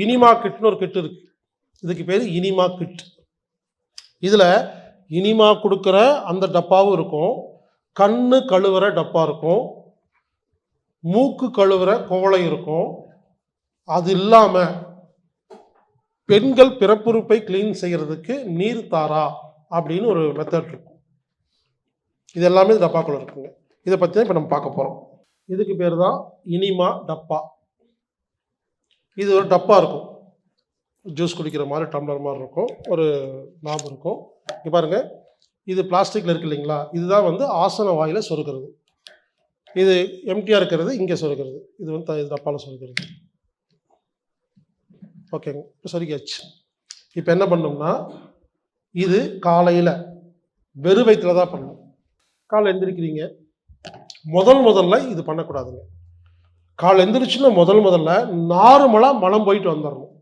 இனிமா கிட்னு ஒரு கிட் இருக்கு. இதுக்கு பேர் இனிமா கிட். இதில் இனிமா கொடுக்குற அந்த டப்பாவும் இருக்கும், கண்ணு கழுவுற டப்பா இருக்கும், மூக்கு கழுவுற கோவளை இருக்கும். அது இல்லாமல் பெண்கள் பிறப்புறுப்பை கிளீன் செய்கிறதுக்கு நீர் தாரா அப்படின்னு ஒரு மெத்தட் இருக்கும். இது எல்லாமே டப்பாக்குள்ள இருக்குங்க. இதை பற்றி தான் இப்போ நம்ம பார்க்க போகிறோம். இதுக்கு பேர் தான் இனிமா டப்பா. இது ஒரு டப்பா இருக்கும், ஜூஸ் குடிக்கிற மாதிரி டம்ளர் மாதிரி இருக்கும், ஒரு நாப் இருக்கும். இங்கே பாருங்க, இது பிளாஸ்டிக்கில் இருக்கு இல்லைங்களா, இதுதான் வந்து ஆசன வாயில் சொருகிறது. இது எம்டியாக இருக்கிறது இங்கே சொருகிறது. இது வந்து இது டப்பாவில் சொருகிறது. ஓகேங்க, சொருகியாச்சு. இப்போ என்ன பண்ணோம்னா, இது காலையில் வெறும் வயிற்றில் தான் பண்ணணும். காலை எந்திரிக்கிறீங்க, முதல்ல இது பண்ணக்கூடாதுங்க. காலை எந்திரிச்சுன்னா முதல்ல நார்மலாக மலம் போயிட்டு வந்துடணும்.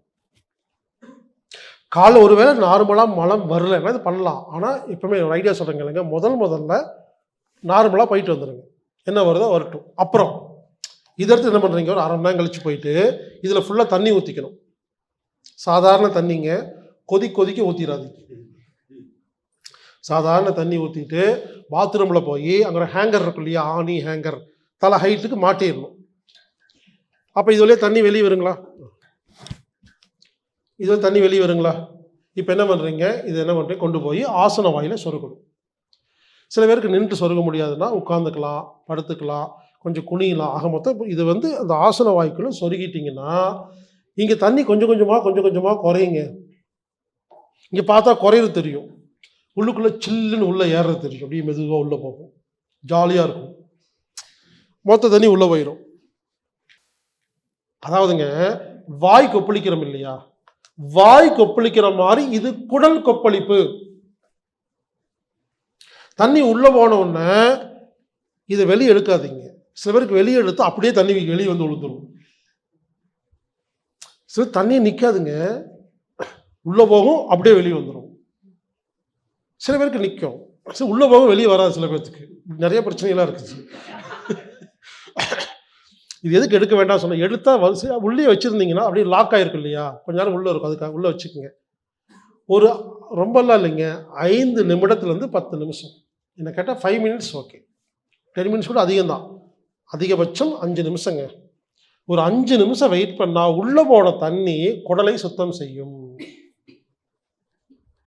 காலை ஒருவேளை நார்மலாக மலம் வரலைன்னா இது பண்ணலாம். ஆனால் இப்போமே ஒரு ஐடியா சொல்கிறேங்க இல்லைங்க, முதல்ல நார்மலாக போயிட்டு வந்துடுங்க. என்ன வருதோ வரட்டும். அப்புறம் இதற்கு என்ன பண்ணுறீங்க, ஒரு அரை மணி நேரம் கழிச்சு போயிட்டு இதில் ஃபுல்லாக தண்ணி ஊற்றிக்கணும். சாதாரண தண்ணிங்க, கொதிக்க ஊற்றிடாதீங்க. சாதாரண தண்ணி ஊற்றிட்டு பாத்ரூமில் போய் அங்கே ஹேங்கர் இருக்கும் இல்லையா, ஆணி ஹேங்கர், தலை ஹைட்டுக்கு மாட்டிடணும். அப்போ இதுவரையே தண்ணி வெளியே வருங்களா? இது தண்ணி வெளியே வருங்களா? இப்போ என்ன பண்ணுறீங்க, இது என்ன பண்ணுறீங்க, கொண்டு போய் ஆசன வாயில் சொருகணும். சில பேருக்கு நின்று சொருக முடியாதுன்னா உட்காந்துக்கலாம், படுத்துக்கலாம், கொஞ்சம் குனியலாம். ஆக மொத்தம் இது வந்து அந்த ஆசன வாய்க்குள்ளே சொருகிட்டிங்கன்னா இங்கே தண்ணி கொஞ்சம் கொஞ்சமாக குறையுங்க. இங்கே பார்த்தா குறையிறது தெரியும், உள்ளுக்குள்ளே சில்லுன்னு உள்ளே ஏறுறது தெரியும். அப்படியே மெதுவாக உள்ளே போகும், ஜாலியாக இருக்கும். மொத்த தண்ணி உள்ளே போயிடும். அதாவதுங்க, வாய் கொப்பளிக்கிறோம் இல்லையா, வாய் கொப்பளிக்கிற மாதிரி இது குடல் கொப்பளிப்பு. தண்ணி உள்ள போன உடனே இதை வெளியே எடுக்காதீங்க. சில பேருக்கு வெளியே எடுத்து அப்படியே தண்ணி வெளியே வந்து விழுந்துடும். சில தண்ணி நிற்காதுங்க, உள்ள போகும் அப்படியே வெளியே வந்துடும். சில பேருக்கு நிற்கும், உள்ள போகும் வெளியே வராது. சில பேர்த்துக்கு நிறைய பிரச்சனைகள்லாம் இருக்குது. இது எதுக்கு எடுக்க வேண்டாம் சொன்ன, எடுத்தா உள்ளே வச்சுருந்தீங்கன்னா அப்படியே லாக் ஆகிருக்கும் இல்லையா, கொஞ்ச நேரம் உள்ளே இருக்கும், அதுக்காக உள்ளே வச்சுக்கோங்க. ஒரு ரொம்பலாம் இல்லைங்க, 5 நிமிடத்துலேருந்து 10 நிமிஷம். என்ன கேட்டால் 5 மினிட்ஸ் ஓகே, 10 மினிட்ஸ் கூட அதிகம்தான். அதிகபட்சம் 5 நிமிஷங்க. ஒரு 5 நிமிஷம் வெயிட் பண்ணால் உள்ளே போன தண்ணி குடலை சுத்தம் செய்யும்.